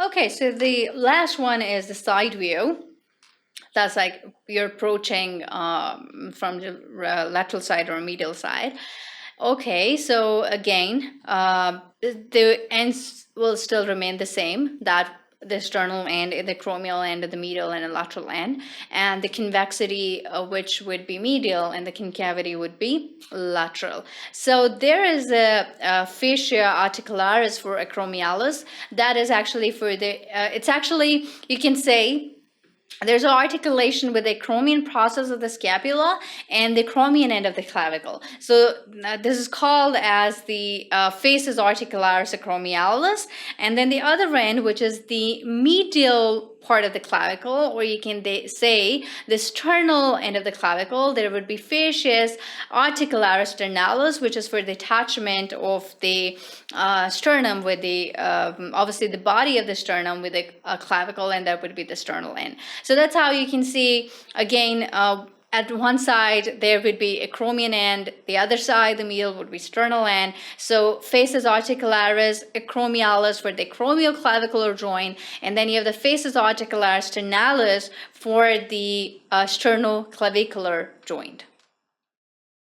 Okay, so the last one is the side view. That's like you're approaching from the lateral side or medial side. Okay, so again, the ends will still remain the same, that the sternal end, the acromial end, the medial and the lateral end, and the convexity which would be medial and the concavity would be lateral. So there is a fascia articularis for acromialis. That is actually for the, it's actually, you can say, there's an articulation with the acromion process of the scapula and the acromion end of the clavicle. So this is called as the facies articularis acromialis. And then the other end, which is the medial part of the clavicle, or you can say the sternal end of the clavicle, there would be facies articularis sternalis, which is for the attachment of the sternum with the, obviously the body of the sternum with the clavicle, and that would be the sternal end. So that's how you can see, again, at one side there would be acromion end, the other side, the medial, would be sternal end. So facies articularis acromialis for the acromioclavicular joint, and then you have the facies articularis sternalis for the sternoclavicular joint.